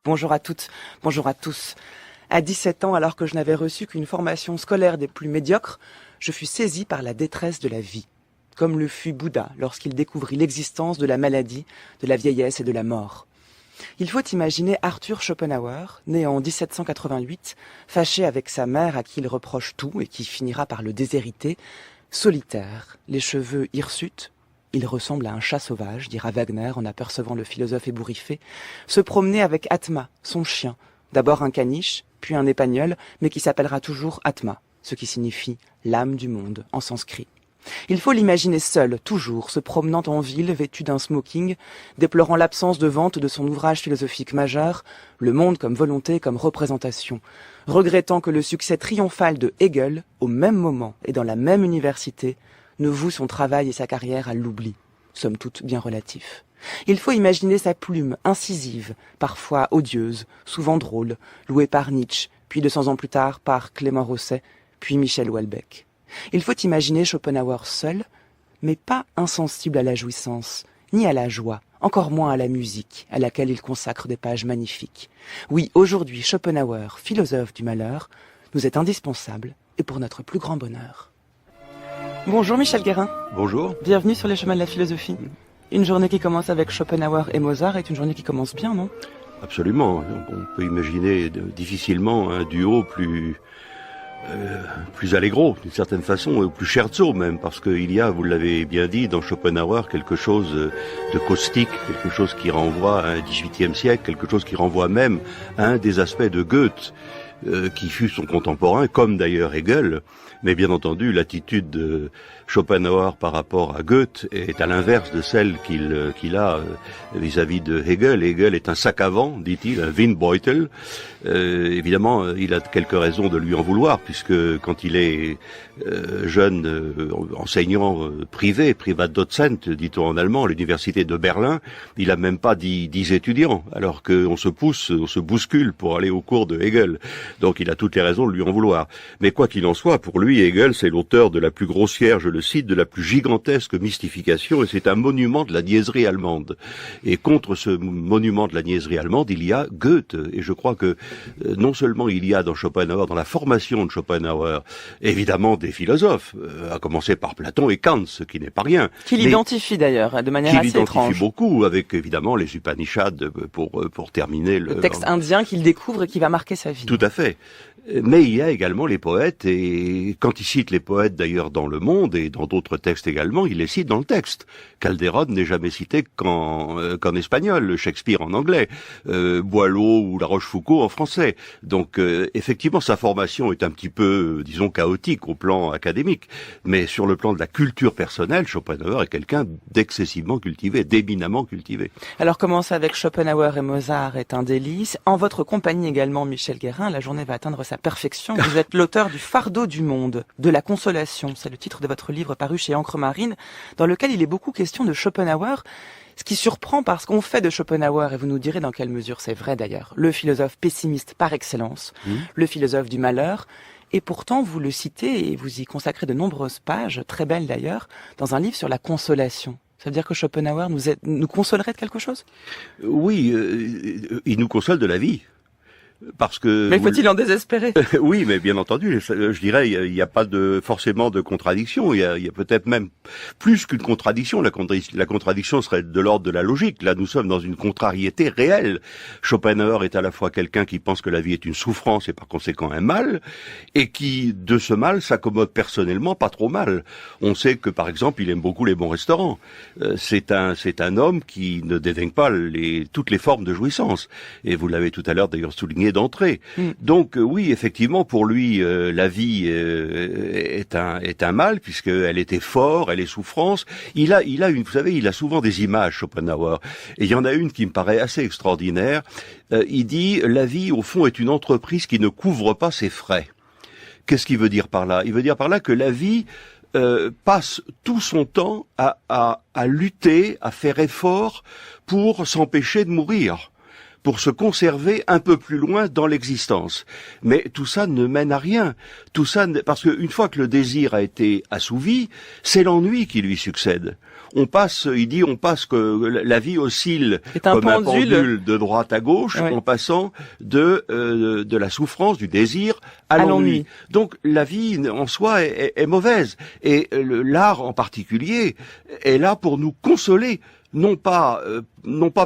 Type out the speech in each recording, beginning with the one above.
Bonjour à toutes, bonjour à tous. À 17 ans, alors que je n'avais reçu qu'une formation scolaire des plus médiocres, je fus saisi par la détresse de la vie. Comme le fut Bouddha lorsqu'il découvrit l'existence de la maladie, de la vieillesse et de la mort. Il faut imaginer Arthur Schopenhauer, né en 1788, fâché avec sa mère à qui il reproche tout et qui finira par le déshériter, solitaire, les cheveux hirsutes. Il ressemble à un chat sauvage, dira Wagner en apercevant le philosophe ébouriffé, se promener avec Atma, son chien, d'abord un caniche, puis un épagnol, mais qui s'appellera toujours Atma, ce qui signifie l'âme du monde en sanskrit. Il faut l'imaginer seul, toujours, se promenant en ville, vêtu d'un smoking, déplorant l'absence de vente de son ouvrage philosophique majeur, Le monde comme volonté, comme représentation, regrettant que le succès triomphal de Hegel, au même moment et dans la même université, ne voue son travail et sa carrière à l'oubli, somme toute bien relatif. Il faut imaginer sa plume incisive, parfois odieuse, souvent drôle, louée par Nietzsche, puis 200 ans plus tard par Clément Rosset, puis Michel Houellebecq. Il faut imaginer Schopenhauer seul, mais pas insensible à la jouissance, ni à la joie, encore moins à la musique, à laquelle il consacre des pages magnifiques. Oui, aujourd'hui, Schopenhauer, philosophe du malheur, nous est indispensable, et pour notre plus grand bonheur. Bonjour Michel Guérin. Bonjour. Bienvenue sur les chemins de la philosophie. Une journée qui commence avec Schopenhauer et Mozart est une journée qui commence bien, non? Absolument. On peut imaginer difficilement un duo plus allegro, d'une certaine façon, ou plus scherzo même, parce qu'il y a, vous l'avez bien dit, dans Schopenhauer, quelque chose de caustique, quelque chose qui renvoie à un XVIIIe siècle, quelque chose qui renvoie même à un des aspects de Goethe, qui fut son contemporain, comme d'ailleurs Hegel. Mais bien entendu, l'attitude de Schopenhauer par rapport à Goethe est à l'inverse de celle qu'il a vis-à-vis de Hegel. Hegel est un sac à vent, dit-il, un Windbeutel. Évidemment, il a quelques raisons de lui en vouloir, puisque quand il est jeune enseignant privé, Privatdozent, dit-on en allemand, à l'université de Berlin, il a même pas 10 étudiants, alors qu'on se pousse, on se bouscule pour aller au cours de Hegel. Donc il a toutes les raisons de lui en vouloir. Mais quoi qu'il en soit, pour lui, Hegel, c'est l'auteur de la plus grossière, je le cite, de la plus gigantesque mystification, et c'est un monument de la niaiserie allemande. Et contre ce monument de la niaiserie allemande, il y a Goethe. Et je crois que non seulement il y a dans Schopenhauer, dans la formation de Schopenhauer, évidemment des philosophes, à commencer par Platon et Kant, ce qui n'est pas rien. Qu'il identifie d'ailleurs, de manière assez étrange. Qu'il identifie beaucoup, avec évidemment les Upanishads pour terminer le texte indien qu'il découvre et qui va marquer sa vie. Tout à fait. Mais il y a également les poètes, et quand il cite les poètes d'ailleurs dans Le Monde et dans d'autres textes également, il les cite dans le texte. Calderon n'est jamais cité qu'en espagnol, Shakespeare en anglais, Boileau ou La Rochefoucauld en français. Donc effectivement, sa formation est un petit peu, disons, chaotique au plan académique, mais sur le plan de la culture personnelle, Schopenhauer est quelqu'un d'excessivement cultivé, d'éminemment cultivé. Alors commencer avec Schopenhauer et Mozart est un délice. En votre compagnie également, Michel Guérin, la journée va atteindre sa perfection. Vous êtes l'auteur du Fardeau du monde, de la consolation. C'est le titre de votre livre paru chez Encre Marine, dans lequel il est beaucoup question de Schopenhauer. Ce qui surprend parce qu'on fait de Schopenhauer, et vous nous direz dans quelle mesure c'est vrai d'ailleurs, le philosophe pessimiste par excellence, le philosophe du malheur. Et pourtant, vous le citez et vous y consacrez de nombreuses pages, très belles d'ailleurs, dans un livre sur la consolation. Ça veut dire que Schopenhauer nous consolerait de quelque chose? Oui, il nous console de la vie. Parce que mais faut-il en désespérer? Oui, mais bien entendu, je dirais, il n'y a pas forcément de contradiction. Il y a peut-être même plus qu'une contradiction. La contradiction serait de l'ordre de la logique. Là, nous sommes dans une contrariété réelle. Schopenhauer est à la fois quelqu'un qui pense que la vie est une souffrance et par conséquent un mal, et qui, de ce mal, s'accommode personnellement pas trop mal. On sait que, par exemple, il aime beaucoup les bons restaurants. C'est un homme qui ne dédaigne pas toutes les formes de jouissance. Et vous l'avez tout à l'heure d'ailleurs souligné d'entrée. Donc oui, effectivement, pour lui, la vie est un mal, puisqu'elle est effort, elle est souffrance. Il a souvent des images, Schopenhauer, et il y en a une qui me paraît assez extraordinaire. Il dit, la vie, au fond, est une entreprise qui ne couvre pas ses frais. Qu'est-ce qu'il veut dire par là? Il veut dire par là que la vie passe tout son temps à lutter, à faire effort pour s'empêcher de mourir, pour se conserver un peu plus loin dans l'existence. Mais tout ça ne mène à rien. Tout ça, parce qu'une fois que le désir a été assouvi, c'est l'ennui qui lui succède. On passe que la vie oscille comme un pendule de droite à gauche, en passant de la souffrance, du désir à l'ennui. Donc la vie en soi est mauvaise. Et l'art en particulier est là pour nous consoler. Non pas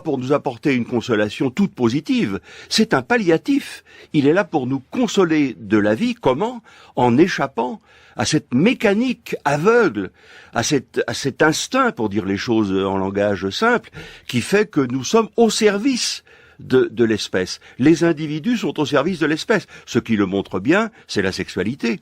pour nous apporter une consolation toute positive, c'est un palliatif. Il est là pour nous consoler de la vie. Comment? En échappant à cette mécanique aveugle, à cet instinct, pour dire les choses en langage simple, qui fait que nous sommes au service de l'espèce. Les individus sont au service de l'espèce. Ce qui le montre bien, c'est la sexualité.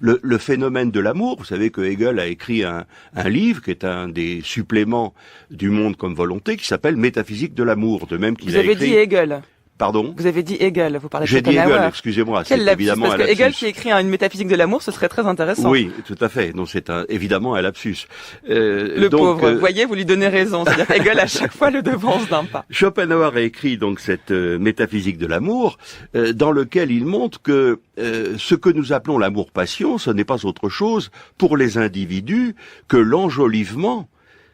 Le phénomène de l'amour, vous savez que Hegel a écrit un livre qui est un des suppléments du monde comme volonté, qui s'appelle Métaphysique de l'amour, de même qu'il a écrit... Vous avez dit Hegel. Pardon? Vous avez dit Hegel, vous parlez de J'ai dit Schopenhauer. Hegel, excusez-moi. Quel lapsus, parce que Hegel qui écrit une métaphysique de l'amour, ce serait très intéressant. Oui, tout à fait. Donc c'est évidemment un lapsus. Le pauvre, vous voyez, vous lui donnez raison. C'est-à-dire Hegel à chaque fois le devance d'un pas. Schopenhauer a écrit donc cette métaphysique de l'amour, dans lequel il montre que ce que nous appelons l'amour-passion, ce n'est pas autre chose pour les individus que l'enjolivement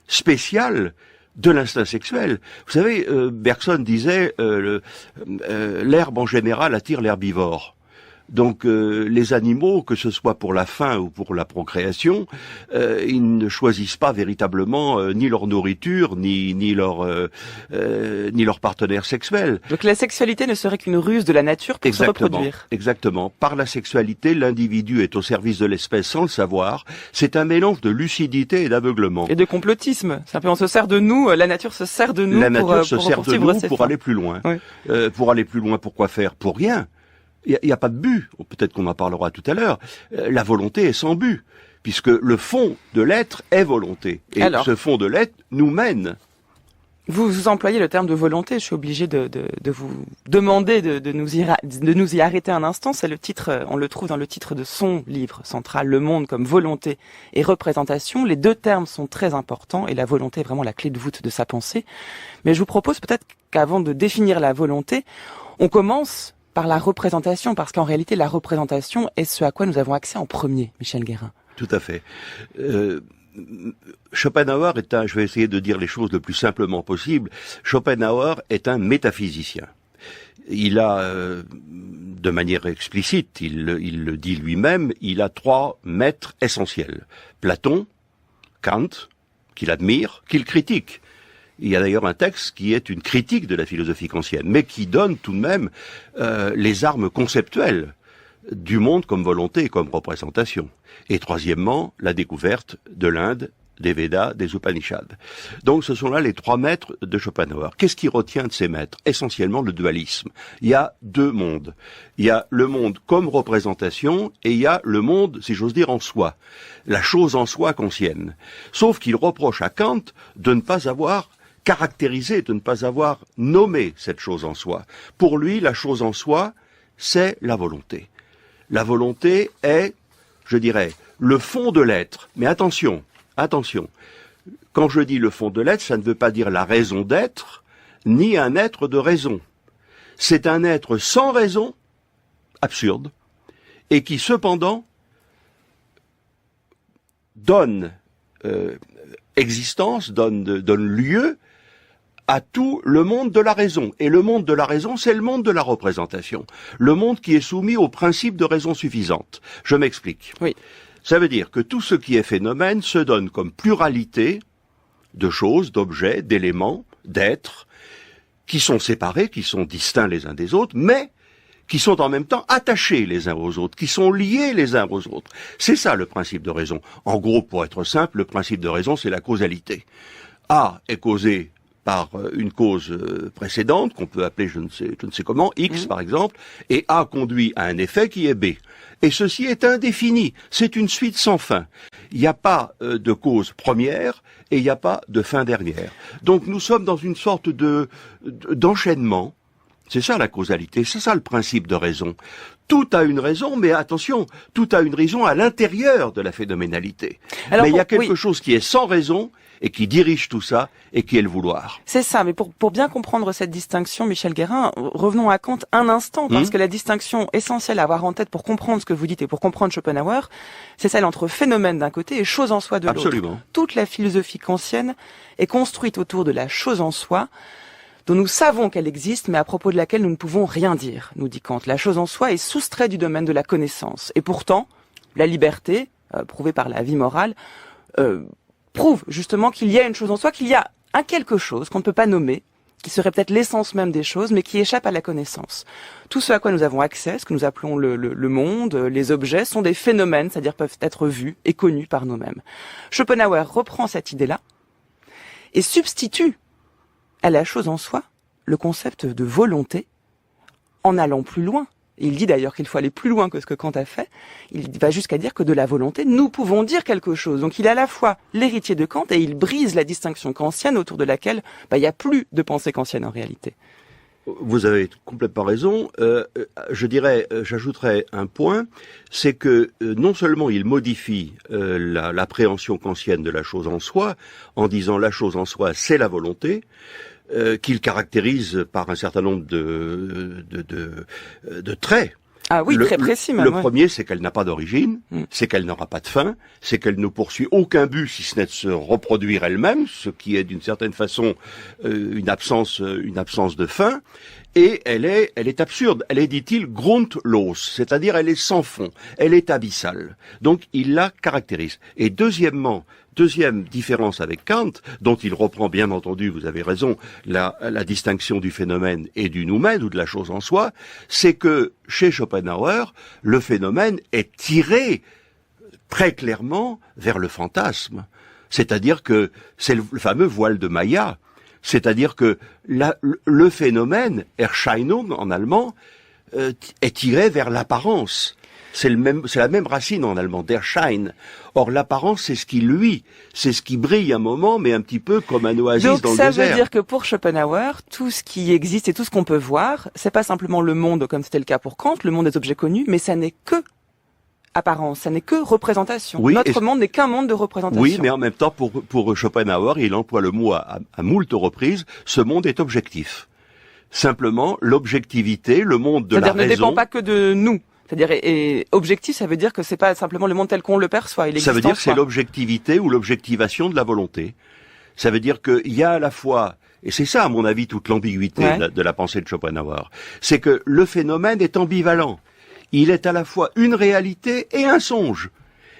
spécial de l'instinct sexuel. Vous savez, Bergson disait l'herbe en général attire l'herbivore. Donc les animaux, que ce soit pour la faim ou pour la procréation, ils ne choisissent pas véritablement ni leur nourriture ni leur partenaire sexuel. Donc la sexualité ne serait qu'une ruse de la nature pour se reproduire. Exactement. Par la sexualité, l'individu est au service de l'espèce sans le savoir. C'est un mélange de lucidité et d'aveuglement. Et de complotisme. C'est un peu, on se sert de nous, la nature se sert de nous pour aller plus loin. Oui. Pour aller plus loin, pourquoi faire? Pour rien. Il n'y a pas de but, peut-être qu'on en parlera tout à l'heure. La volonté est sans but, puisque le fond de l'être est volonté. Et alors, ce fond de l'être nous mène. Vous employez le terme de volonté, je suis obligé de vous demander de nous y arrêter un instant. C'est le titre, on le trouve dans le titre de son livre central, Le Monde comme volonté et représentation. Les deux termes sont très importants et la volonté est vraiment la clé de voûte de sa pensée. Mais je vous propose peut-être qu'avant de définir la volonté, on commence par la représentation, parce qu'en réalité, la représentation est ce à quoi nous avons accès en premier, Michel Guérin. Tout à fait. Schopenhauer je vais essayer de dire les choses le plus simplement possible, Schopenhauer est un métaphysicien. Il a, de manière explicite, il le dit lui-même, il a trois maîtres essentiels. Platon, Kant, qu'il admire, qu'il critique. Il y a d'ailleurs un texte qui est une critique de la philosophie kantienne, mais qui donne tout de même les armes conceptuelles du monde comme volonté et comme représentation. Et troisièmement, la découverte de l'Inde, des Védas, des Upanishads. Donc ce sont là les trois maîtres de Schopenhauer. Qu'est-ce qui retient de ces maîtres? Essentiellement le dualisme. Il y a deux mondes. Il y a le monde comme représentation et il y a le monde, si j'ose dire, en soi. La chose en soi kantienne. Sauf qu'il reproche à Kant de ne pas avoir caractérisé, de ne pas avoir nommé cette chose en soi. Pour lui, la chose en soi, c'est la volonté. La volonté est, je dirais, le fond de l'être. Mais attention, quand je dis le fond de l'être, ça ne veut pas dire la raison d'être, ni un être de raison. C'est un être sans raison, absurde, et qui cependant donne existence, donne lieu à tout le monde de la raison. Et le monde de la raison, c'est le monde de la représentation. Le monde qui est soumis au principe de raison suffisante. Je m'explique. Oui. Ça veut dire que tout ce qui est phénomène se donne comme pluralité de choses, d'objets, d'éléments, d'êtres, qui sont séparés, qui sont distincts les uns des autres, mais qui sont en même temps attachés les uns aux autres, qui sont liés les uns aux autres. C'est ça le principe de raison. En gros, pour être simple, le principe de raison, c'est la causalité. A est causé par une cause précédente, qu'on peut appeler je ne sais comment, X par exemple, et A conduit à un effet qui est B. Et ceci est indéfini, c'est une suite sans fin. Il n'y a pas de cause première et il n'y a pas de fin dernière. Donc nous sommes dans une sorte d'enchaînement. C'est ça la causalité, c'est ça le principe de raison. Tout a une raison, mais attention, tout a une raison à l'intérieur de la phénoménalité. Alors, mais il y a quelque chose qui est sans raison et qui dirige tout ça et qui est le vouloir. C'est ça, mais pour bien comprendre cette distinction, Michel Guérin, revenons à Kant un instant, parce que la distinction essentielle à avoir en tête pour comprendre ce que vous dites et pour comprendre Schopenhauer, c'est celle entre phénomène d'un côté et chose en soi de l'autre. Absolument. Toute la philosophie kantienne est construite autour de la chose en soi, dont nous savons qu'elle existe, mais à propos de laquelle nous ne pouvons rien dire, nous dit Kant. La chose en soi est soustraite du domaine de la connaissance. Et pourtant, la liberté, prouvée par la vie morale, prouve justement qu'il y a une chose en soi, qu'il y a un quelque chose qu'on ne peut pas nommer, qui serait peut-être l'essence même des choses, mais qui échappe à la connaissance. Tout ce à quoi nous avons accès, ce que nous appelons le monde, les objets, sont des phénomènes, c'est-à-dire peuvent être vus et connus par nous-mêmes. Schopenhauer reprend cette idée-là et substitue à la chose en soi le concept de volonté en allant plus loin. Il dit d'ailleurs qu'il faut aller plus loin que ce que Kant a fait. Il va jusqu'à dire que de la volonté, nous pouvons dire quelque chose. Donc il est à la fois l'héritier de Kant et il brise la distinction kantienne autour de laquelle il n'y a plus de pensée kantienne en réalité. Vous avez complètement raison. J'ajouterais un point, c'est que non seulement il modifie l'appréhension kantienne de la chose en soi, en disant la chose en soi, c'est la volonté, qu'il caractérise par un certain nombre de traits. Ah oui, très précis même. Le premier, c'est qu'elle n'a pas d'origine, c'est qu'elle n'aura pas de fin, c'est qu'elle ne poursuit aucun but si ce n'est de se reproduire elle-même, ce qui est d'une certaine façon une absence de fin. Et elle est absurde. Elle est, dit-il, grundlos, c'est-à-dire elle est sans fond, elle est abyssale. Donc il la caractérise. Et deuxième différence avec Kant, dont il reprend bien entendu, vous avez raison, la distinction du phénomène et du noumen, ou de la chose en soi, c'est que chez Schopenhauer, le phénomène est tiré très clairement vers le fantasme. C'est-à-dire que c'est le fameux voile de Maya. C'est-à-dire que le phénomène, Erscheinung en allemand, est tiré vers l'apparence. C'est la même racine en allemand, der Schein. Or, l'apparence, c'est ce qui brille un moment, mais un petit peu comme un oasis dans le désert. Donc, ça veut dire que pour Schopenhauer, tout ce qui existe et tout ce qu'on peut voir, c'est pas simplement le monde, comme c'était le cas pour Kant, le monde des objets connus, mais ça n'est que apparence, ça n'est que représentation. Oui, notre monde n'est qu'un monde de représentation. Oui, mais en même temps, pour Schopenhauer, il emploie le mot à moult reprises, ce monde est objectif. Simplement, l'objectivité, le monde de la raison... C'est-à-dire ne dépend pas que de nous. C'est-à-dire, et objectif, ça veut dire que c'est pas simplement le monde tel qu'on le perçoit. Ça veut dire que c'est l'objectivité ou l'objectivation de la volonté. Ça veut dire qu'il y a à la fois, et c'est ça à mon avis toute l'ambiguïté de la pensée de Schopenhauer, c'est que le phénomène est ambivalent. Il est à la fois une réalité et un songe.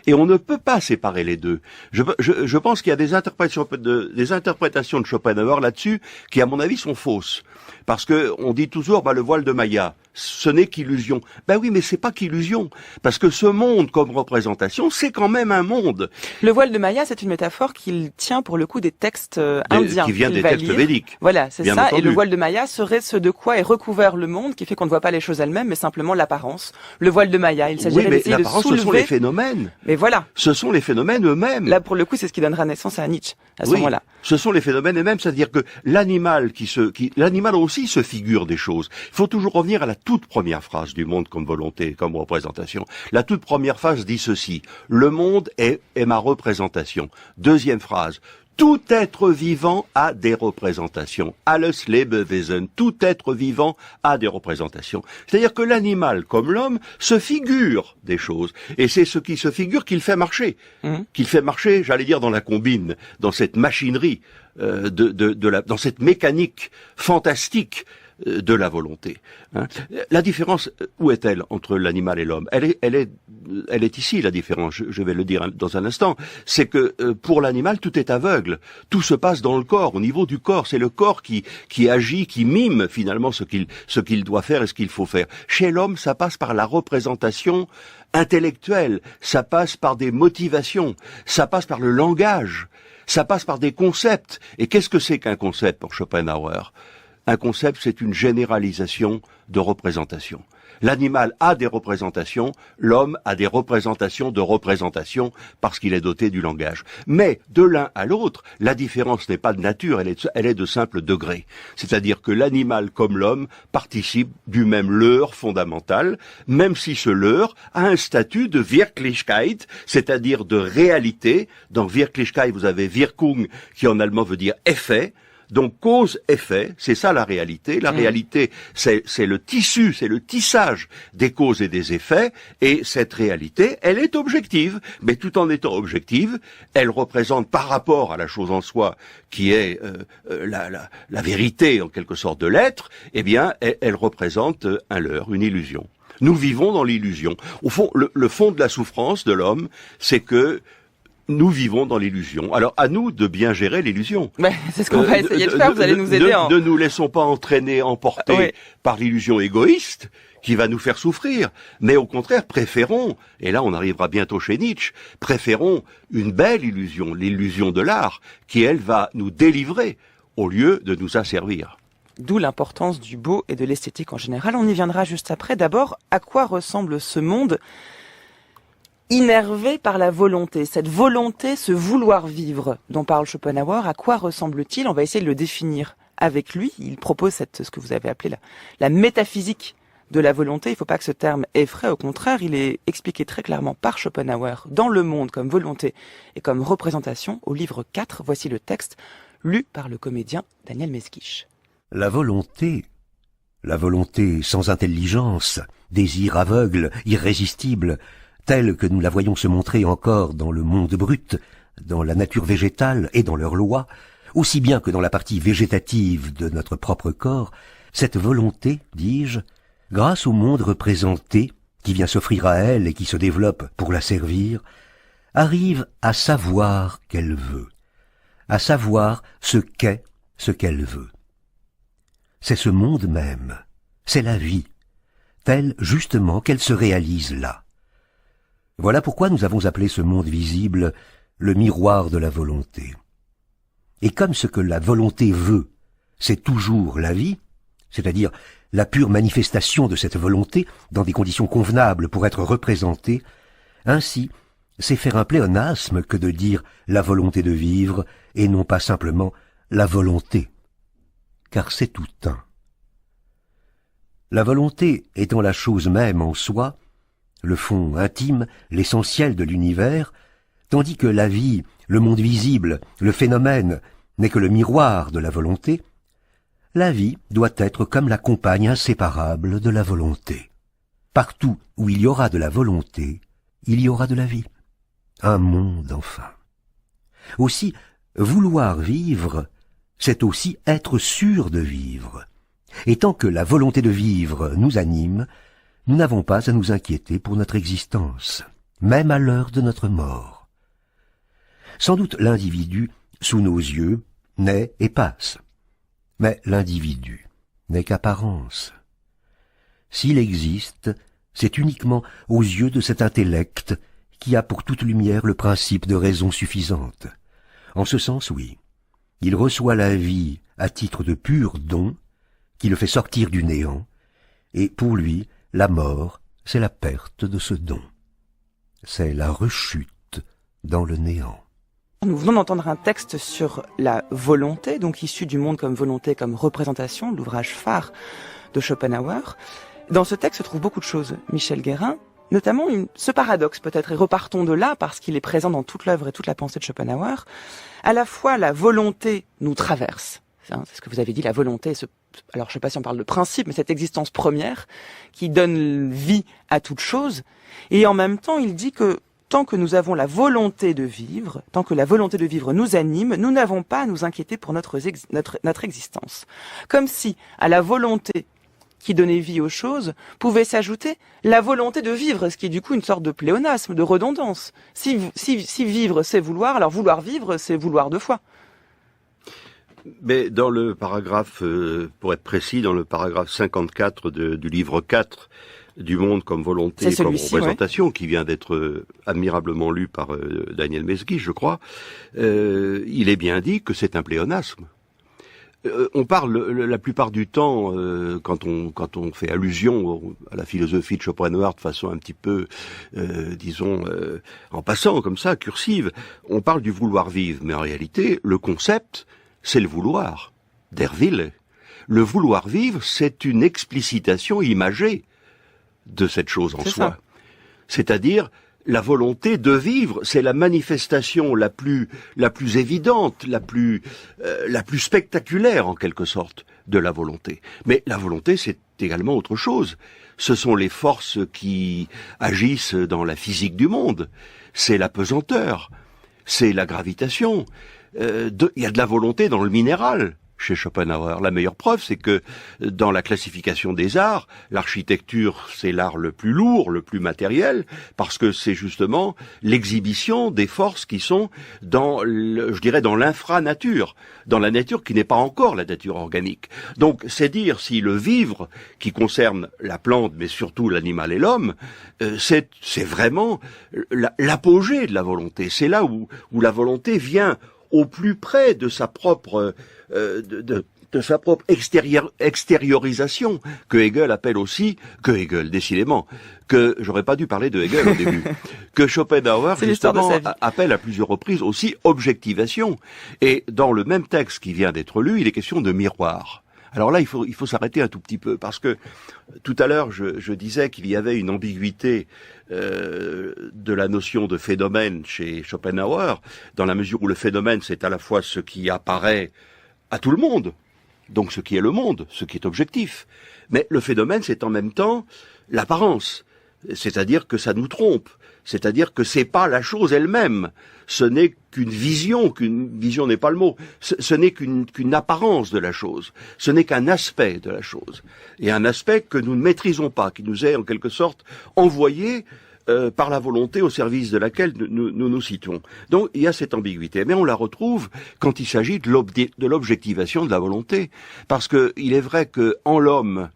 Et on ne peut pas séparer les deux. Je pense qu'il y a des interprétations de Schopenhauer là-dessus qui, à mon avis, sont fausses. Parce que on dit toujours, le voile de Maya, ce n'est qu'illusion. Oui, mais c'est pas qu'illusion. Parce que ce monde comme représentation, c'est quand même un monde. Le voile de Maya, c'est une métaphore qu'il tient pour le coup des textes indiens. Qui vient des textes védiques. Voilà, c'est ça. Entendu. Et le voile de Maya serait ce de quoi est recouvert le monde, qui fait qu'on ne voit pas les choses elles-mêmes, mais simplement l'apparence. Le voile de Maya, il s'agirait d'essayer de soulever... ce sont les phénomènes. Mais voilà. Ce sont les phénomènes eux-mêmes. Là, pour le coup, c'est ce qui donnera naissance à Nietzsche, à ce moment-là. Ce sont les phénomènes eux-mêmes, c'est-à-dire que l'animal l'animal aussi se figure des choses. Il faut toujours revenir à la toute première phrase du monde comme volonté, comme représentation. La toute première phrase dit ceci: le monde est ma représentation. Deuxième phrase: tout être vivant a des représentations. Alles Lebewesen. Tout être vivant a des représentations. C'est-à-dire que l'animal, comme l'homme, se figure des choses. Et c'est ce qui se figure qu'il fait marcher. Qu'il fait marcher, j'allais dire, dans la combine, dans cette machinerie, dans cette mécanique fantastique de la volonté. La différence, où est-elle entre l'animal et l'homme? Elle est ici, la différence. Je vais le dire dans un instant. C'est que pour l'animal, tout est aveugle. Tout se passe dans le corps, au niveau du corps. C'est le corps qui agit, qui mime finalement ce qu'il doit faire et ce qu'il faut faire. Chez l'homme, ça passe par la représentation intellectuelle. Ça passe par des motivations. Ça passe par le langage. Ça passe par des concepts. Et qu'est-ce que c'est qu'un concept pour Schopenhauer? Un concept, c'est une généralisation de représentation. L'animal a des représentations, l'homme a des représentations de représentation parce qu'il est doté du langage. Mais de l'un à l'autre, la différence n'est pas de nature, elle est de simple degré. C'est-à-dire que l'animal comme l'homme participe du même leurre fondamental, même si ce leurre a un statut de Wirklichkeit, c'est-à-dire de réalité. Dans Wirklichkeit, vous avez Wirkung, qui en allemand veut dire effet. Donc cause-effet, c'est ça la réalité. La réalité, c'est le tissu, c'est le tissage des causes et des effets. Et cette réalité, elle est objective. Mais tout en étant objective, elle représente par rapport à la chose en soi, qui est la vérité en quelque sorte de l'être, eh bien, elle représente un leurre, une illusion. Nous vivons dans l'illusion. Au fond, le fond de la souffrance de l'homme, c'est que nous vivons dans l'illusion. Alors, à nous de bien gérer l'illusion. Mais c'est ce qu'on va essayer de faire, vous allez nous aider. Ne nous laissons pas entraîner, emporter par l'illusion égoïste qui va nous faire souffrir. Mais au contraire, préférons, et là on arrivera bientôt chez Nietzsche, préférons une belle illusion, l'illusion de l'art, qui elle va nous délivrer au lieu de nous asservir. D'où l'importance du beau et de l'esthétique en général. On y viendra juste après. D'abord, à quoi ressemble ce monde innervé par la volonté, cette volonté, ce vouloir vivre dont parle Schopenhauer, à quoi ressemble-t-il? On va essayer de le définir avec lui. Il propose ce que vous avez appelé la métaphysique de la volonté. Il ne faut pas que ce terme effraie, au contraire, il est expliqué très clairement par Schopenhauer dans Le Monde comme volonté et comme représentation au livre 4. Voici le texte lu par le comédien Daniel Mesguich. La volonté sans intelligence, désir aveugle, irrésistible, telle que nous la voyons se montrer encore dans le monde brut, dans la nature végétale et dans leurs lois, aussi bien que dans la partie végétative de notre propre corps, cette volonté, dis-je, grâce au monde représenté, qui vient s'offrir à elle et qui se développe pour la servir, arrive à savoir qu'elle veut, à savoir ce qu'est ce qu'elle veut. C'est ce monde même, c'est la vie, telle justement qu'elle se réalise là. Voilà pourquoi nous avons appelé ce monde visible le miroir de la volonté. Et comme ce que la volonté veut, c'est toujours la vie, c'est-à-dire la pure manifestation de cette volonté dans des conditions convenables pour être représentée, ainsi c'est faire un pléonasme que de dire la volonté de vivre et non pas simplement la volonté, car c'est tout un. La volonté étant la chose même en soi, le fond intime, l'essentiel de l'univers, tandis que la vie, le monde visible, le phénomène, n'est que le miroir de la volonté, la vie doit être comme la compagne inséparable de la volonté. Partout où il y aura de la volonté, il y aura de la vie. Un monde enfin. Aussi, vouloir vivre, c'est aussi être sûr de vivre. Et tant que la volonté de vivre nous anime, nous n'avons pas à nous inquiéter pour notre existence, même à l'heure de notre mort. Sans doute l'individu, sous nos yeux, naît et passe. Mais l'individu n'est qu'apparence. S'il existe, c'est uniquement aux yeux de cet intellect qui a pour toute lumière le principe de raison suffisante. En ce sens, oui, il reçoit la vie à titre de pur don, qui le fait sortir du néant, et pour lui, la mort, c'est la perte de ce don. C'est la rechute dans le néant. Nous venons d'entendre un texte sur la volonté, donc issu du monde comme volonté, comme représentation, l'ouvrage phare de Schopenhauer. Dans ce texte se trouvent beaucoup de choses, Michel Guérin, notamment ce paradoxe peut-être, et repartons de là parce qu'il est présent dans toute l'œuvre et toute la pensée de Schopenhauer. À la fois la volonté nous traverse, c'est ce que vous avez dit, la volonté, alors je sais pas si on parle de principe, mais cette existence première qui donne vie à toute chose. Et en même temps, il dit que tant que nous avons la volonté de vivre, tant que la volonté de vivre nous anime, nous n'avons pas à nous inquiéter pour notre existence. Comme si, à la volonté qui donnait vie aux choses, pouvait s'ajouter la volonté de vivre, ce qui est du coup une sorte de pléonasme, de redondance. Si vivre c'est vouloir, alors vouloir vivre c'est vouloir deux fois. Mais dans le paragraphe, pour être précis, dans le paragraphe 54 du livre 4 du monde comme volonté et comme représentation, qui vient d'être admirablement lu par Daniel Mesguich, je crois, il est bien dit que c'est un pléonasme. On parle la plupart du temps, quand on fait allusion à la philosophie de Schopenhauer de façon un petit peu, disons, en passant comme ça, cursive, on parle du vouloir vivre. Mais en réalité, le concept, c'est le vouloir. D'Herville. Le vouloir vivre, c'est une explicitation imagée de cette chose en soi. Ça. C'est-à-dire, la volonté de vivre, c'est la manifestation la plus évidente, la plus spectaculaire en quelque sorte de la volonté. Mais la volonté, c'est également autre chose. Ce sont les forces qui agissent dans la physique du monde. C'est la pesanteur, c'est la gravitation. Il y a de la volonté dans le minéral. Chez Schopenhauer. La meilleure preuve, c'est que dans la classification des arts, l'architecture, c'est l'art le plus lourd, le plus matériel, parce que c'est justement l'exhibition des forces qui sont dans l'infra-nature, dans la nature qui n'est pas encore la nature organique. Donc, c'est dire si le vivre, qui concerne la plante, mais surtout l'animal et l'homme, c'est vraiment l'apogée de la volonté. C'est là où la volonté vient au plus près de sa propre de sa propre extériorisation, que Hegel appelle aussi, j'aurais pas dû parler de Hegel au début, que Schopenhauer justement appelle à plusieurs reprises aussi objectivation. Et dans le même texte qui vient d'être lu, il est question de miroir. Alors là, il faut s'arrêter un tout petit peu, parce que tout à l'heure, je disais qu'il y avait une ambiguïté de la notion de phénomène chez Schopenhauer, dans la mesure où le phénomène, c'est à la fois ce qui apparaît à tout le monde, donc ce qui est le monde, ce qui est objectif. Mais le phénomène, c'est en même temps l'apparence, c'est-à-dire que ça nous trompe, c'est-à-dire que c'est pas la chose elle-même, ce n'est qu'une vision n'est pas le mot, ce n'est qu'une apparence de la chose, ce n'est qu'un aspect de la chose, et un aspect que nous ne maîtrisons pas, qui nous est en quelque sorte envoyé par la volonté au service de laquelle nous situons. Donc il y a cette ambiguïté, mais on la retrouve quand il s'agit de l'objectivation de la volonté, parce que il est vrai que en l'homme,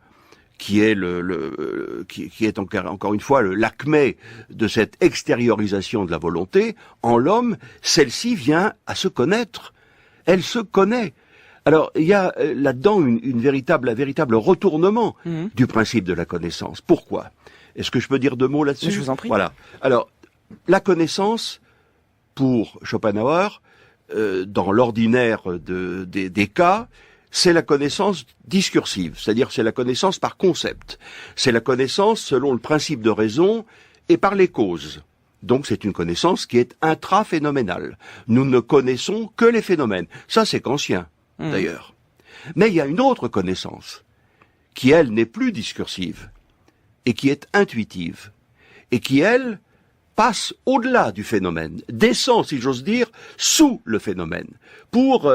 qui est qui est encore une fois l'acmé de cette extériorisation de la volonté, en l'homme, celle-ci vient à se connaître. Elle se connaît. Alors, il y a là-dedans un véritable retournement du principe de la connaissance. Pourquoi ? Est-ce que je peux dire 2 mots là-dessus ? Je vous en prie. Voilà. Alors, la connaissance, pour Schopenhauer, dans l'ordinaire des cas, c'est la connaissance discursive, c'est-à-dire c'est la connaissance par concept. C'est la connaissance selon le principe de raison et par les causes. Donc c'est une connaissance qui est intraphénoménale. Nous ne connaissons que les phénomènes. Ça c'est kantien, d'ailleurs. Mais il y a une autre connaissance, qui elle n'est plus discursive, et qui est intuitive, et qui elle passe au-delà du phénomène, descend, si j'ose dire, sous le phénomène, pour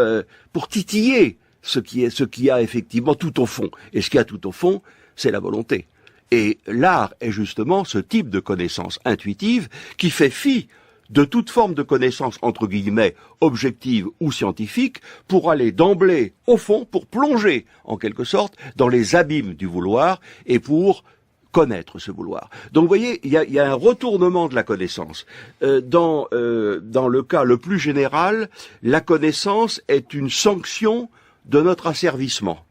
titiller ce qui a effectivement tout au fond. Et ce qui a tout au fond, c'est la volonté. Et l'art est justement ce type de connaissance intuitive qui fait fi de toute forme de connaissance, entre guillemets, objective ou scientifique, pour aller d'emblée au fond, pour plonger, en quelque sorte, dans les abîmes du vouloir et pour connaître ce vouloir. Donc vous voyez, il y a un retournement de la connaissance. Dans le cas le plus général, la connaissance est une sanction de notre asservissement.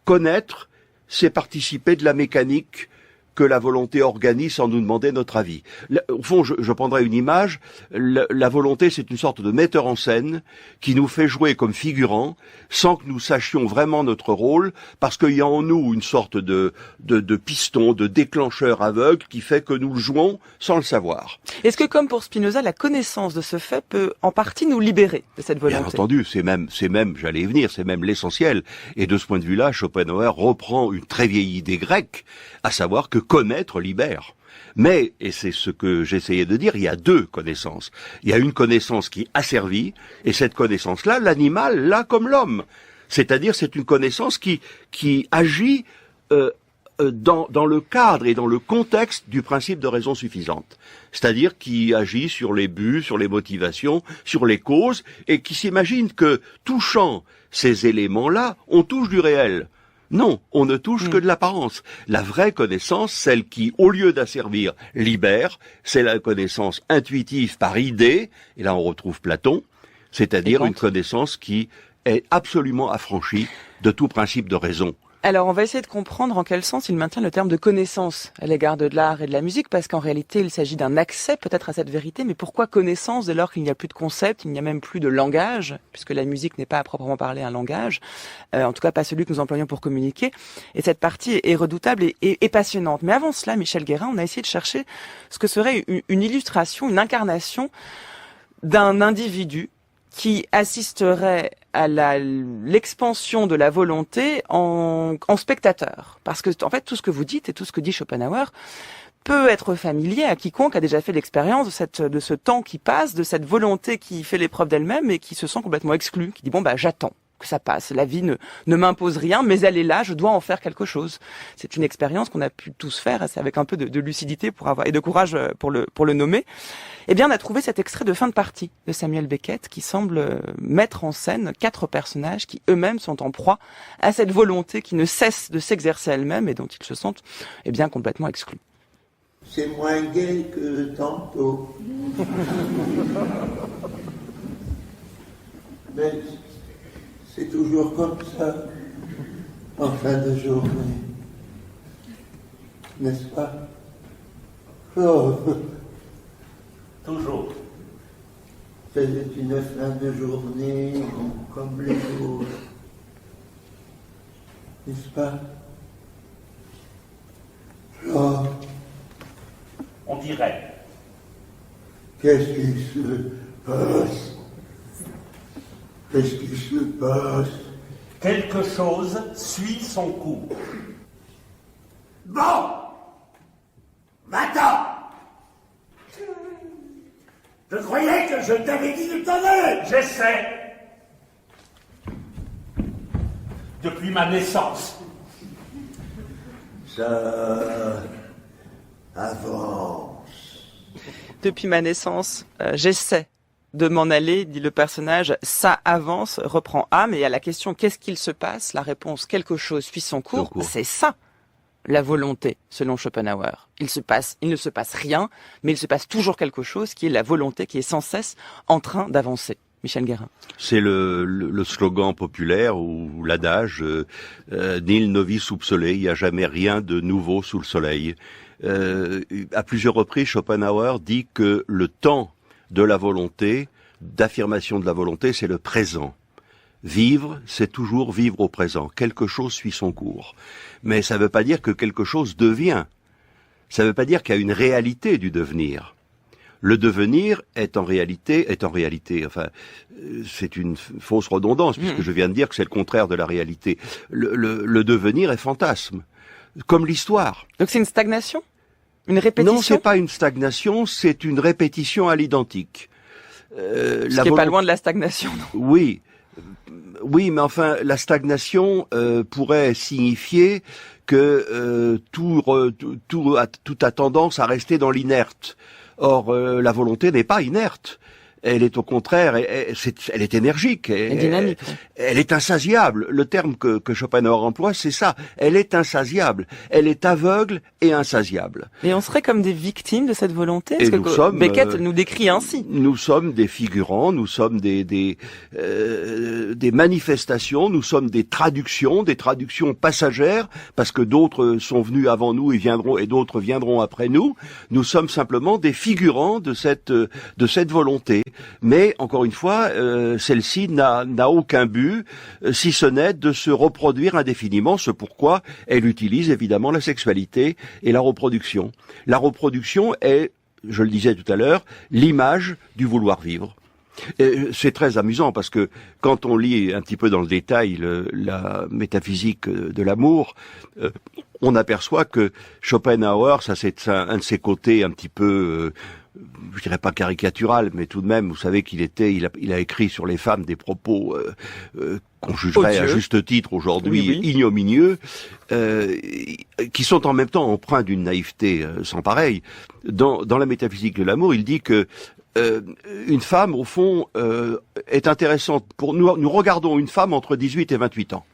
Connaître, c'est participer de la mécanique que la volonté organise sans nous demander notre avis. Au fond, je prendrai une image. La volonté, c'est une sorte de metteur en scène qui nous fait jouer comme figurant sans que nous sachions vraiment notre rôle, parce qu'il y a en nous une sorte de piston, de déclencheur aveugle qui fait que nous le jouons sans le savoir. Est-ce que, comme pour Spinoza, la connaissance de ce fait peut en partie nous libérer de cette volonté ? Bien entendu, c'est même, j'allais y venir, c'est même l'essentiel. Et de ce point de vue-là, Schopenhauer reprend une très vieille idée grecque, à savoir que connaître libère. Mais, et c'est ce que j'essayais de dire, il y a 2 connaissances. Il y a une connaissance qui asservit, et cette connaissance-là, l'animal l'a comme l'homme. C'est-à-dire, c'est une connaissance qui agit dans le cadre et dans le contexte du principe de raison suffisante. C'est-à-dire qui agit sur les buts, sur les motivations, sur les causes, et qui s'imagine que, touchant ces éléments-là, on touche du réel. Non, on ne touche que de l'apparence. La vraie connaissance, celle qui, au lieu d'asservir, libère, c'est la connaissance intuitive par idée, et là on retrouve Platon, c'est-à-dire une connaissance qui est absolument affranchi de tout principe de raison. Alors, on va essayer de comprendre en quel sens il maintient le terme de connaissance à l'égard de l'art et de la musique, parce qu'en réalité, il s'agit d'un accès peut-être à cette vérité, mais pourquoi connaissance dès lors qu'il n'y a plus de concept, il n'y a même plus de langage, puisque la musique n'est pas à proprement parler un langage, en tout cas pas celui que nous employons pour communiquer, et cette partie est redoutable et passionnante. Mais avant cela, Michel Guérin, on a essayé de chercher ce que serait une illustration, une incarnation d'un individu qui assisterait à l'expansion de la volonté en spectateur. Parce que, en fait, tout ce que vous dites et tout ce que dit Schopenhauer peut être familier à quiconque a déjà fait l'expérience de ce temps qui passe, de cette volonté qui fait l'épreuve d'elle-même et qui se sent complètement exclue, qui dit bon, j'attends que ça passe. La vie ne m'impose rien, mais elle est là, je dois en faire quelque chose. C'est une expérience qu'on a pu tous faire, c'est avec un peu de lucidité et de courage pour le nommer. Eh bien, on a trouvé cet extrait de fin de partie de Samuel Beckett qui semble mettre en scène 4 personnages qui eux-mêmes sont en proie à cette volonté qui ne cesse de s'exercer elle-même et dont ils se sentent, complètement exclus. C'est moins gai que tantôt. Mais c'est toujours comme ça, en fin de journée. N'est-ce pas? Oh. Toujours. C'était une fin de journée comme les autres. N'est-ce pas? Oh. On dirait. Qu'est-ce qui se passe? Qu'est-ce qui se passe? Quelque chose suit son cours. Bon! Va-t'en! Je croyais que je t'avais dit de t'en aller! J'essaie. Depuis ma naissance. Ça avance. Depuis ma naissance, j'essaie de m'en aller, dit le personnage, ça avance, reprend A, mais à la question qu'est-ce qu'il se passe, la réponse quelque chose suit son cours, c'est ça, la volonté, selon Schopenhauer. Il ne se passe rien, mais il se passe toujours quelque chose qui est la volonté, qui est sans cesse en train d'avancer. Michel Guérin. C'est le slogan populaire ou l'adage nil novi sub sole, il n'y a jamais rien de nouveau sous le soleil. À plusieurs reprises, Schopenhauer dit que le temps de la volonté, d'affirmation de la volonté, c'est le présent. Vivre, c'est toujours vivre au présent. Quelque chose suit son cours. Mais ça ne veut pas dire que quelque chose devient. Ça ne veut pas dire qu'il y a une réalité du devenir. Le devenir est en réalité, c'est une fausse redondance, puisque je viens de dire que c'est le contraire de la réalité. Le devenir est fantasme. Comme l'histoire. Donc c'est une stagnation? Une répétition? Non, c'est pas une stagnation, c'est une répétition à l'identique. Ce qui est pas loin de la stagnation, non? Oui, mais enfin, la stagnation pourrait signifier que tout a tendance à rester dans l'inerte. Or, la volonté n'est pas inerte. Elle est au contraire, elle est énergique, dynamique. Elle est insatiable. Le terme que Schopenhauer emploie, c'est ça. Elle est insatiable. Elle est aveugle et insatiable. Et on serait comme des victimes de cette volonté? Et nous sommes, Beckett nous décrit ainsi. Nous sommes des figurants, nous sommes des manifestations, nous sommes des traductions passagères, parce que d'autres sont venus avant nous et d'autres viendront après nous. Nous sommes simplement des figurants de cette volonté. Mais, encore une fois, celle-ci n'a aucun but, si ce n'est de se reproduire indéfiniment, ce pourquoi elle utilise évidemment la sexualité et la reproduction. La reproduction est, je le disais tout à l'heure, l'image du vouloir vivre. C'est très amusant parce que quand on lit un petit peu dans le détail la métaphysique de l'amour, on aperçoit que Schopenhauer, ça c'est un de ses côtés un petit peu... je dirais pas caricatural, mais tout de même, vous savez il a écrit sur les femmes des propos qu'on jugerait à juste titre aujourd'hui ignominieux, qui sont en même temps empreints d'une naïveté sans pareille. Dans la métaphysique de l'amour, il dit que une femme, au fond, est intéressante pour nous. Nous regardons une femme entre 18 et 28 ans.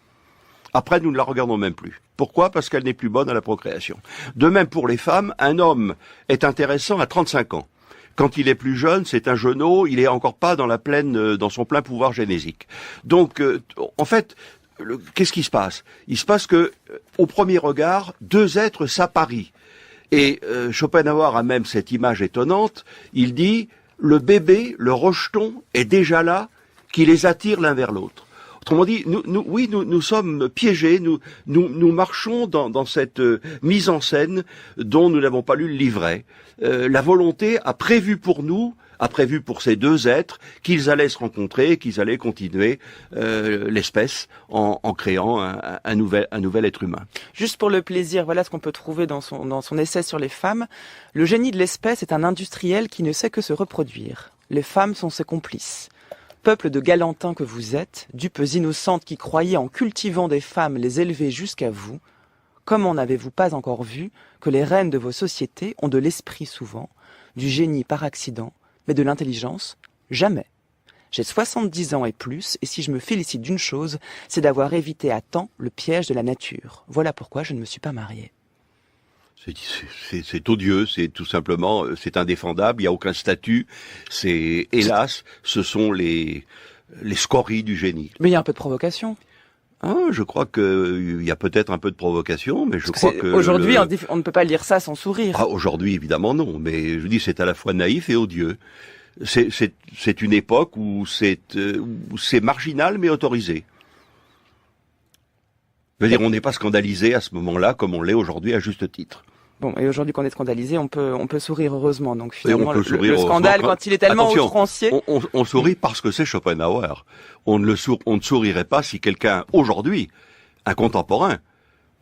Après, nous ne la regardons même plus. Pourquoi? Parce qu'elle n'est plus bonne à la procréation. De même pour les femmes, un homme est intéressant à 35 ans. Quand il est plus jeune, c'est un genou, il est encore pas dans son plein pouvoir génésique. Donc, en fait, qu'est-ce qui se passe? Il se passe que, au premier regard, deux êtres s'apparient. Et Schopenhauer a même cette image étonnante. Il dit, le bébé, le rejeton, est déjà là, qui les attire l'un vers l'autre. Autrement dit, nous sommes piégés, nous marchons dans cette mise en scène dont nous n'avons pas lu le livret. La volonté a prévu pour ces deux êtres qu'ils allaient se rencontrer, qu'ils allaient continuer l'espèce en créant un nouvel être humain. Juste pour le plaisir, voilà ce qu'on peut trouver dans son essai sur les femmes. Le génie de l'espèce est un industriel qui ne sait que se reproduire. Les femmes sont ses complices. Peuple de galantins que vous êtes, dupes innocentes qui croyez en cultivant des femmes les élever jusqu'à vous, comment n'avez-vous pas encore vu que les reines de vos sociétés ont de l'esprit souvent, du génie par accident, mais de l'intelligence, jamais. J'ai 70 ans et plus, et si je me félicite d'une chose, c'est d'avoir évité à temps le piège de la nature. Voilà pourquoi je ne me suis pas mariée. C'est odieux, c'est tout simplement, c'est indéfendable, il n'y a aucun statut, hélas, ce sont les scories du génie. Mais il y a un peu de provocation. Je crois qu'il y a peut-être un peu de provocation, mais je crois que... Aujourd'hui, on ne peut pas lire ça sans sourire. Aujourd'hui, évidemment, non, mais je dis, c'est à la fois naïf et odieux. C'est une époque où c'est marginal, mais autorisé. Je veux dire, on n'est pas scandalisé à ce moment-là, comme on l'est aujourd'hui à juste titre. Bon, et aujourd'hui qu'on est scandalisé, on peut sourire heureusement. Donc finalement, le scandale, quand il est tellement outrancier... On sourit parce que c'est Schopenhauer. On ne sourirait pas si quelqu'un, aujourd'hui, un contemporain,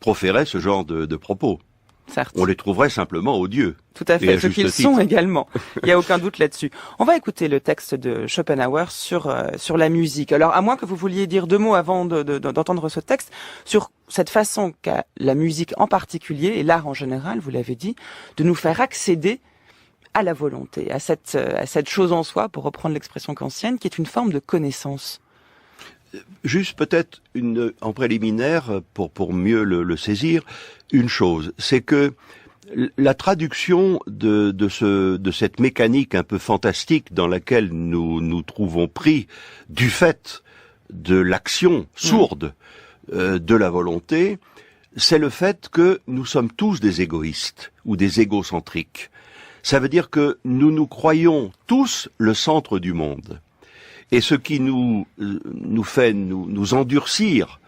proférait ce genre de propos. Certes. On les trouverait simplement odieux. Tout à fait, ce qu'ils sont également. Il n'y a aucun doute là-dessus. On va écouter le texte de Schopenhauer sur la musique. Alors, à moins que vous vouliez dire deux mots avant d'entendre ce texte, sur cette façon qu'a la musique en particulier, et l'art en général, vous l'avez dit, de nous faire accéder à la volonté, à cette chose en soi, pour reprendre l'expression kantienne, qui est une forme de connaissance. Juste peut-être en préliminaire, pour mieux le saisir, une chose, c'est que la traduction de cette mécanique un peu fantastique dans laquelle nous trouvons pris du fait de l'action sourde de la volonté, c'est le fait que nous sommes tous des égoïstes ou des égocentriques. Ça veut dire que nous croyons tous le centre du monde. Et ce qui nous fait nous endurcir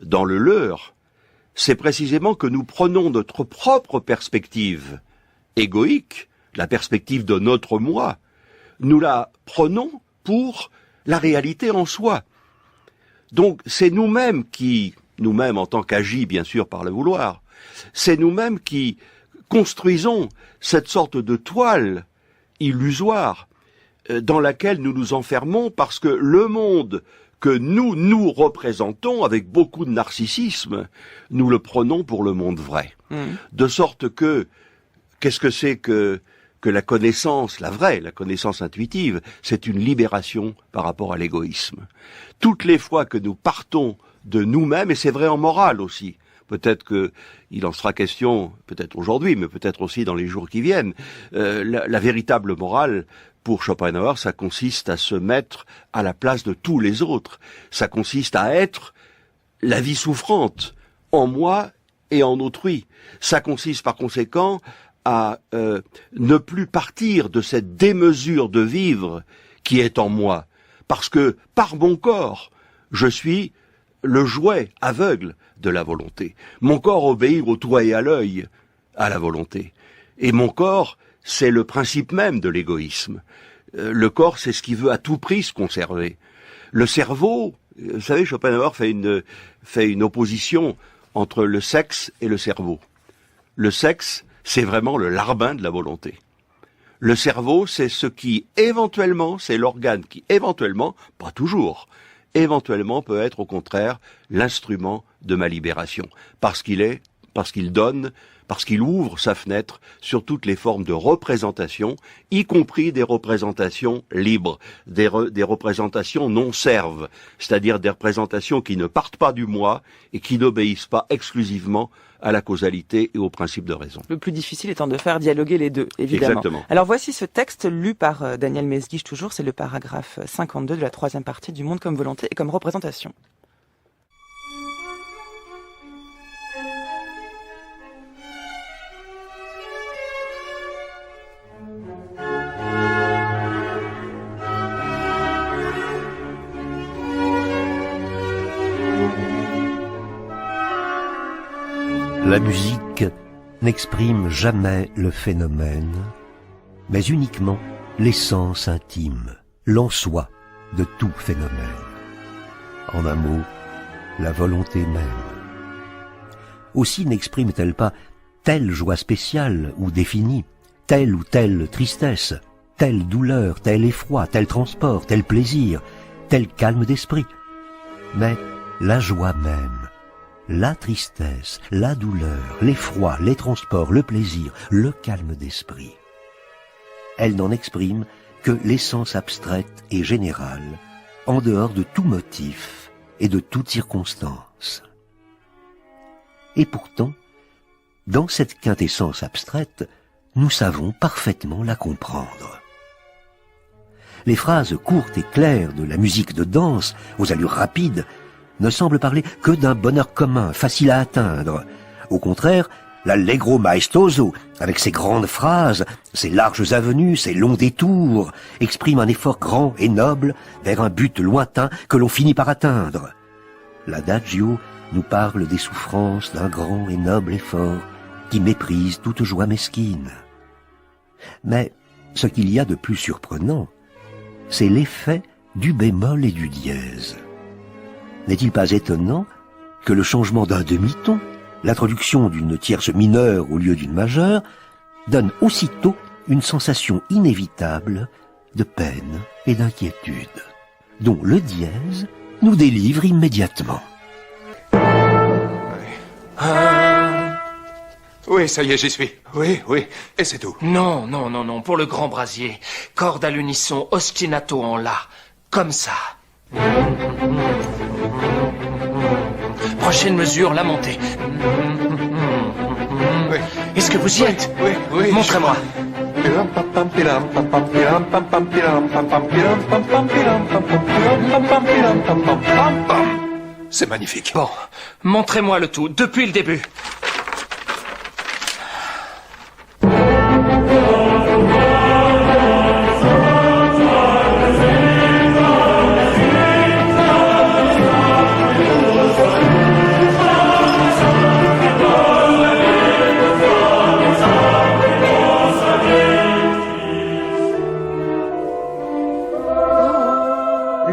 dans le leur, c'est précisément que nous prenons notre propre perspective égoïque, la perspective de notre moi, nous la prenons pour la réalité en soi. Donc c'est nous-mêmes en tant qu'agis bien sûr par le vouloir, c'est nous-mêmes qui construisons cette sorte de toile illusoire dans laquelle nous nous enfermons parce que le monde que nous représentons avec beaucoup de narcissisme, nous le prenons pour le monde vrai. De sorte que, qu'est-ce que c'est que la connaissance, la connaissance intuitive, c'est une libération par rapport à l'égoïsme. Toutes les fois que nous partons de nous-mêmes, et c'est vrai en morale aussi, peut-être que il en sera question, peut-être aujourd'hui, mais peut-être aussi dans les jours qui viennent, la véritable morale, pour Schopenhauer, ça consiste à se mettre à la place de tous les autres. Ça consiste à être la vie souffrante en moi et en autrui. Ça consiste par conséquent à ne plus partir de cette démesure de vivre qui est en moi. Parce que par mon corps, je suis le jouet aveugle de la volonté. Mon corps obéit au doigt et à l'œil à la volonté. Et mon corps, c'est le principe même de l'égoïsme. Le corps, c'est ce qui veut à tout prix se conserver. Le cerveau, vous savez, Schopenhauer fait une opposition entre le sexe et le cerveau. Le sexe, c'est vraiment le larbin de la volonté. Le cerveau, c'est c'est l'organe qui éventuellement, pas toujours, éventuellement peut être au contraire l'instrument de ma libération. Parce qu'il est parce qu'il donne, parce qu'il ouvre sa fenêtre sur toutes les formes de représentation, y compris des représentations libres, des représentations non serves, c'est-à-dire des représentations qui ne partent pas du moi et qui n'obéissent pas exclusivement à la causalité et au principe de raison. Le plus difficile étant de faire dialoguer les deux, évidemment. Exactement. Alors voici ce texte lu par Daniel Mesguich toujours, c'est le paragraphe 52 de la 3e partie du Monde comme volonté et comme représentation. La musique n'exprime jamais le phénomène, mais uniquement l'essence intime, l'en-soi de tout phénomène. En un mot, la volonté même. Aussi n'exprime-t-elle pas telle joie spéciale ou définie, telle ou telle tristesse, telle douleur, tel effroi, tel transport, tel plaisir, tel calme d'esprit, mais la joie même. La tristesse, la douleur, l'effroi, les transports, le plaisir, le calme d'esprit. Elle n'en exprime que l'essence abstraite et générale, en dehors de tout motif et de toute circonstance. Et pourtant, dans cette quintessence abstraite, nous savons parfaitement la comprendre. Les phrases courtes et claires de la musique de danse, aux allures rapides, ne semble parler que d'un bonheur commun, facile à atteindre. Au contraire, l'allegro maestoso, avec ses grandes phrases, ses larges avenues, ses longs détours, exprime un effort grand et noble vers un but lointain que l'on finit par atteindre. L'adagio nous parle des souffrances d'un grand et noble effort qui méprise toute joie mesquine. Mais ce qu'il y a de plus surprenant, c'est l'effet du bémol et du dièse. N'est-il pas étonnant que le changement d'un demi-ton, l'introduction d'une tierce mineure au lieu d'une majeure, donne aussitôt une sensation inévitable de peine et d'inquiétude, dont le dièse nous délivre immédiatement. Oui, ça y est, j'y suis. Oui, et c'est tout. Non, pour le grand brasier. Corde à l'unisson, ostinato en la. Comme ça. Prochaine mesure, la montée. Oui. Est-ce que vous y êtes? Oui. Montrez-moi. C'est magnifique. Bon, montrez-moi le tout, depuis le début.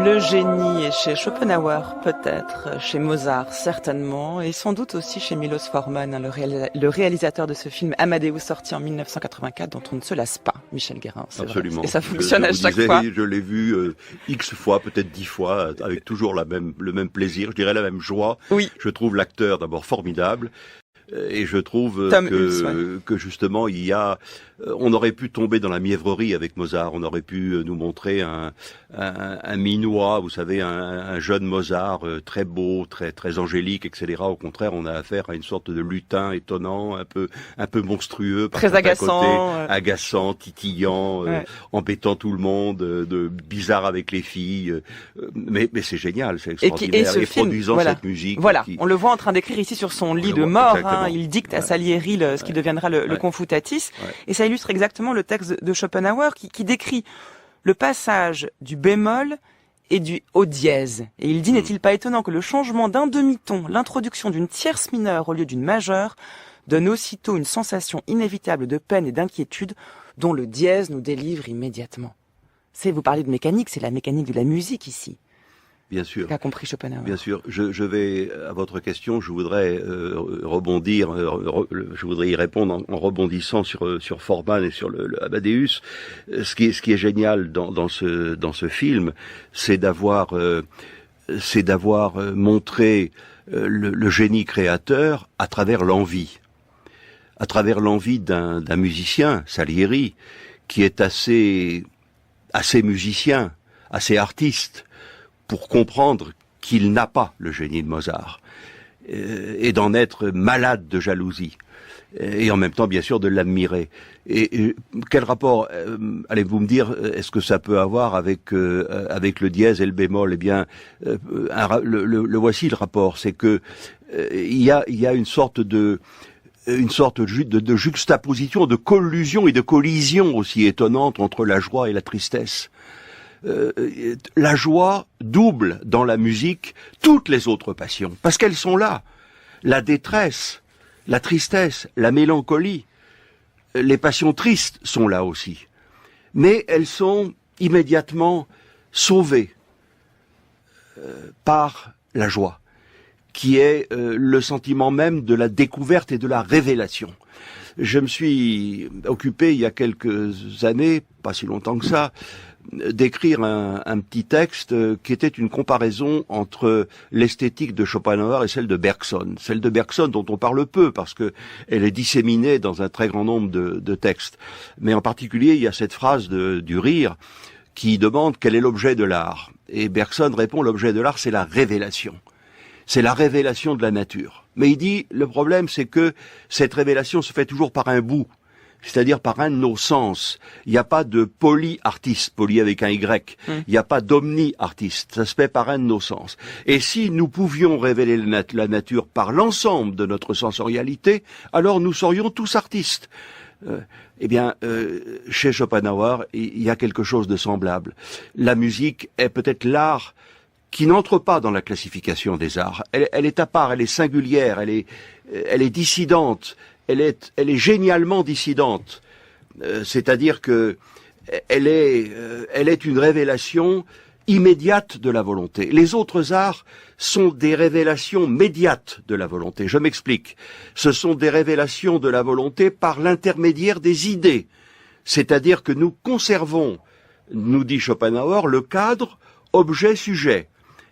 Le génie est chez Schopenhauer, peut-être, chez Mozart, certainement, et sans doute aussi chez Milos Forman, le réalisateur de ce film Amadeus, sorti en 1984, dont on ne se lasse pas, Michel Guérin. Absolument. Vrai. Et ça fonctionne à chaque fois. Je l'ai vu X fois, peut-être 10 fois, avec toujours le même plaisir, je dirais la même joie. Oui. Je trouve l'acteur d'abord formidable. Et je trouve que justement il y a, on aurait pu tomber dans la mièvrerie avec Mozart, on aurait pu nous montrer un minois, vous savez, un jeune Mozart très beau, très angélique, etc. Au contraire, on a affaire à une sorte de lutin étonnant, un peu monstrueux, très agaçant, agaçant, titillant, embêtant tout le monde, bizarre avec les filles, mais c'est génial, c'est extraordinaire, et produisant cette musique. Voilà, on le voit en train d'écrire ici sur son lit de mort. Il dicte à Salieri ce qui deviendra le Confutatis. Et ça illustre exactement le texte de Schopenhauer qui décrit le passage du bémol et au dièse. Et il dit, n'est-il pas étonnant que le changement d'un demi-ton, l'introduction d'une tierce mineure au lieu d'une majeure, donne aussitôt une sensation inévitable de peine et d'inquiétude dont le dièse nous délivre immédiatement. Vous parlez de mécanique, c'est la mécanique de la musique ici. Bien sûr. Qu'a compris Schopenhauer. Bien sûr. Je vais, à votre question, je voudrais rebondir, je voudrais y répondre en rebondissant sur Forman et sur le Amadeus. Ce qui est génial dans ce film, c'est d'avoir montré le génie créateur à travers l'envie. à travers l'envie d'un musicien, Salieri, qui est assez musicien, assez artiste, pour comprendre qu'il n'a pas le génie de Mozart, et d'en être malade de jalousie, et en même temps, bien sûr, de l'admirer. Et quel rapport, allez-vous me dire, est-ce que ça peut avoir avec le dièse et le bémol? Eh bien, le voici le rapport, c'est que il y a une sorte de juxtaposition, de collusion et de collision aussi étonnante entre la joie et la tristesse. La joie double dans la musique toutes les autres passions, parce qu'elles sont là. La détresse, la tristesse, la mélancolie, les passions tristes sont là aussi. Mais elles sont immédiatement sauvées par la joie, qui est le sentiment même de la découverte et de la révélation. Je me suis occupé il y a quelques années, pas si longtemps que ça, d'écrire un petit texte qui était une comparaison entre l'esthétique de Schopenhauer et celle de Bergson. Celle de Bergson dont on parle peu parce que elle est disséminée dans un très grand nombre de textes. Mais en particulier, il y a cette phrase du rire qui demande quel est l'objet de l'art. Et Bergson répond l'objet de l'art, c'est la révélation. C'est la révélation de la nature. Mais il dit, le problème, c'est que cette révélation se fait toujours par un bout, c'est-à-dire par un de nos sens. Il n'y a pas de polyartiste, poly avec un Y. Il n'y a pas d'omni-artiste. Ça se fait par un de nos sens. Et si nous pouvions révéler la nature par l'ensemble de notre sensorialité, alors nous serions tous artistes. Chez Schopenhauer, il y a quelque chose de semblable. La musique est peut-être l'art qui n'entre pas dans la classification des arts. Elle est à part, elle est singulière, elle est dissidente, elle est génialement dissidente. C'est-à-dire que elle est une révélation immédiate de la volonté. Les autres arts sont des révélations médiates de la volonté. Je m'explique. Ce sont des révélations de la volonté par l'intermédiaire des idées. C'est-à-dire que nous conservons, nous dit Schopenhauer, le cadre objet-sujet.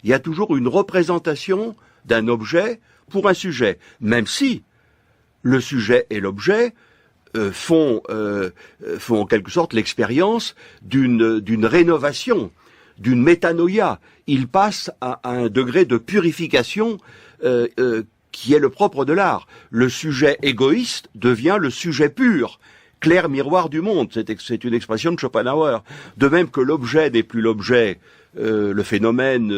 Il y a toujours une représentation d'un objet pour un sujet, même si le sujet et l'objet font en quelque sorte l'expérience d'une rénovation, d'une métanoïa. Ils passent à un degré de purification qui est le propre de l'art. Le sujet égoïste devient le sujet pur, clair miroir du monde. C'est une expression de Schopenhauer. De même que l'objet n'est plus l'objet, le phénomène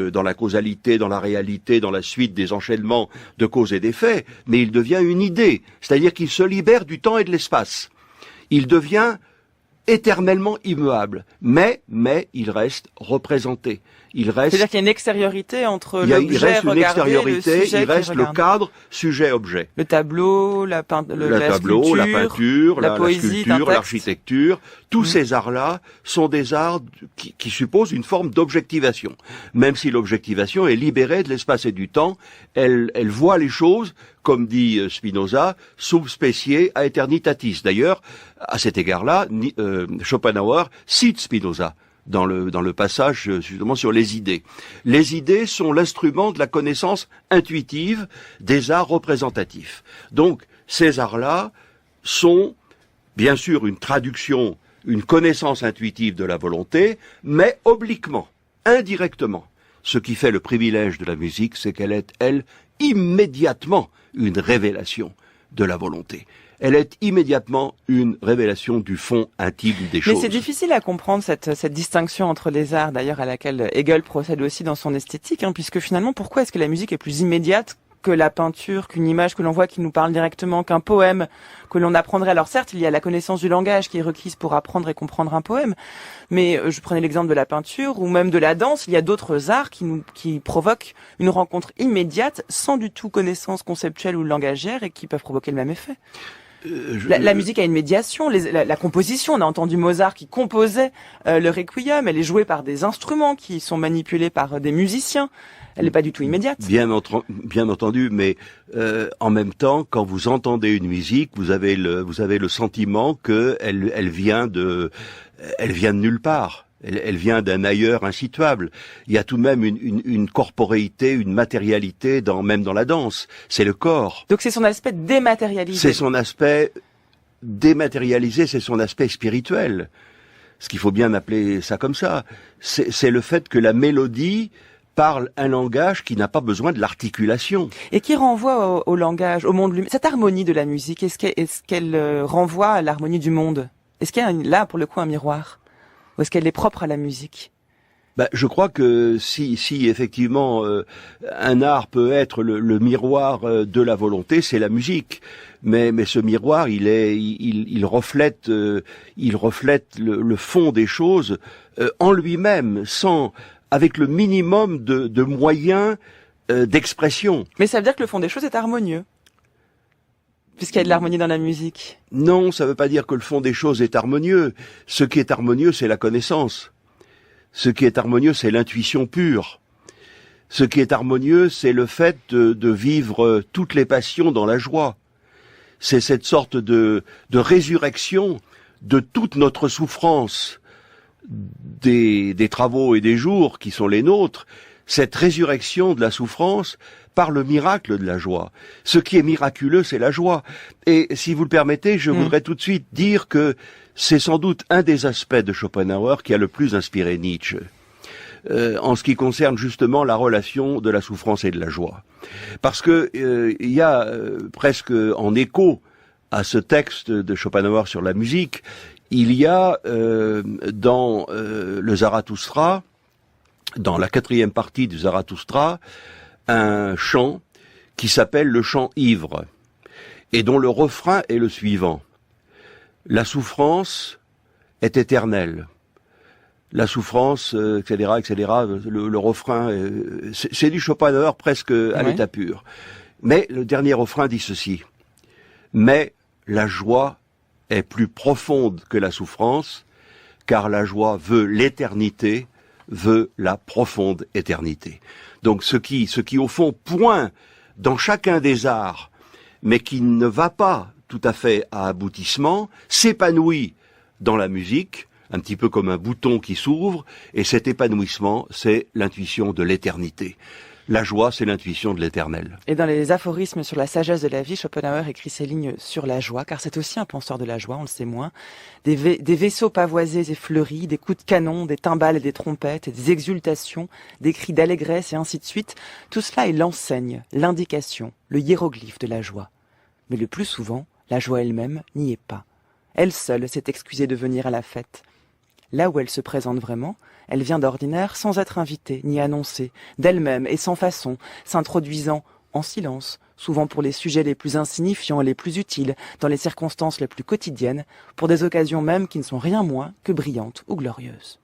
dans la causalité, dans la réalité, dans la suite des enchaînements de causes et d'effets, mais il devient une idée, c'est-à-dire qu'il se libère du temps et de l'espace. Il devient éternellement immuable, mais il reste représenté. C'est-à-dire qu'il y a une extériorité entre l'objet regardé il reste une extériorité, et le sujet il reste le cadre sujet-objet. Le tableau, la peinture, la poésie, sculpture, l'architecture, tous ces arts-là sont des arts qui supposent une forme d'objectivation. Même si l'objectivation est libérée de l'espace et du temps, elle voit les choses, comme dit Spinoza, sub specie aeternitatis. D'ailleurs, à cet égard-là, Schopenhauer cite Spinoza dans le passage justement sur les idées. Les idées sont l'instrument de la connaissance intuitive des arts représentatifs. Donc, ces arts-là sont bien sûr une traduction, une connaissance intuitive de la volonté, mais obliquement, indirectement. Ce qui fait le privilège de la musique, c'est qu'elle est, elle, immédiatement une révélation de la volonté. Elle est immédiatement une révélation du fond intime des choses. Mais c'est difficile à comprendre cette distinction entre les arts, d'ailleurs à laquelle Hegel procède aussi dans son esthétique, puisque finalement, pourquoi est-ce que la musique est plus immédiate que la peinture, qu'une image que l'on voit qui nous parle directement, qu'un poème que l'on apprendrait? Alors certes, il y a la connaissance du langage qui est requise pour apprendre et comprendre un poème, mais je prenais l'exemple de la peinture ou même de la danse. Il y a d'autres arts qui provoquent une rencontre immédiate sans du tout connaissance conceptuelle ou langagière et qui peuvent provoquer le même effet. La musique a une médiation, la composition, on a entendu Mozart qui composait le Requiem, elle est jouée par des instruments qui sont manipulés par des musiciens, elle n'est pas du tout immédiate. Bien entendu, mais en même temps, quand vous entendez une musique, vous avez le sentiment que elle vient de nulle part. Elle vient d'un ailleurs insituable. Il y a tout de même une corporéité, une matérialité même dans la danse. C'est le corps. Donc c'est son aspect dématérialisé. C'est son aspect dématérialisé, c'est son aspect spirituel. Ce qu'il faut bien appeler ça comme ça. C'est le fait que la mélodie parle un langage qui n'a pas besoin de l'articulation. Et qui renvoie au langage, au monde lui-même. Cette harmonie de la musique, est-ce qu'elle renvoie à l'harmonie du monde? Est-ce qu'il y a là, pour le coup, un miroir? Ou est-ce qu'elle est propre à la musique? Je crois que si effectivement un art peut être le miroir de la volonté, c'est la musique. Mais ce miroir, il reflète le fond des choses en lui-même, avec le minimum de moyens d'expression. Mais ça veut dire que le fond des choses est harmonieux, puisqu'il y a de l'harmonie dans la musique. Non, ça veut pas dire que le fond des choses est harmonieux. Ce qui est harmonieux, c'est la connaissance. Ce qui est harmonieux, c'est l'intuition pure. Ce qui est harmonieux, c'est le fait de vivre toutes les passions dans la joie. C'est cette sorte de résurrection de toute notre souffrance des travaux et des jours qui sont les nôtres, cette résurrection de la souffrance par le miracle de la joie. Ce qui est miraculeux, c'est la joie. Et si vous le permettez, je voudrais tout de suite dire que c'est sans doute un des aspects de Schopenhauer qui a le plus inspiré Nietzsche, en ce qui concerne justement la relation de la souffrance et de la joie. Parce que il y a presque en écho à ce texte de Schopenhauer sur la musique, il y a dans le Zarathustra, dans la 4e partie du Zarathustra, un chant qui s'appelle le chant ivre, et dont le refrain est le suivant. La souffrance est éternelle. La souffrance, etc., etc., le refrain, c'est du Schopenhauer presque à l'état pur. Mais le dernier refrain dit ceci. Mais la joie est plus profonde que la souffrance, car la joie veut l'éternité, veut la profonde éternité. Donc ce qui au fond pointe dans chacun des arts, mais qui ne va pas tout à fait à aboutissement, s'épanouit dans la musique, un petit peu comme un bouton qui s'ouvre, et cet épanouissement, c'est l'intuition de l'éternité. La joie, c'est l'intuition de l'éternel. Et dans les aphorismes sur la sagesse de la vie, Schopenhauer écrit ces lignes sur la joie, car c'est aussi un penseur de la joie, on le sait moins. Des vaisseaux pavoisés et fleuris, des coups de canon, des timbales et des trompettes, et des exultations, des cris d'allégresse et ainsi de suite. Tout cela est l'enseigne, l'indication, le hiéroglyphe de la joie. Mais le plus souvent, la joie elle-même n'y est pas. Elle seule s'est excusée de venir à la fête. Là où elle se présente vraiment, elle vient d'ordinaire sans être invitée ni annoncée, d'elle-même et sans façon, s'introduisant en silence, souvent pour les sujets les plus insignifiants et les plus utiles, dans les circonstances les plus quotidiennes, pour des occasions même qui ne sont rien moins que brillantes ou glorieuses.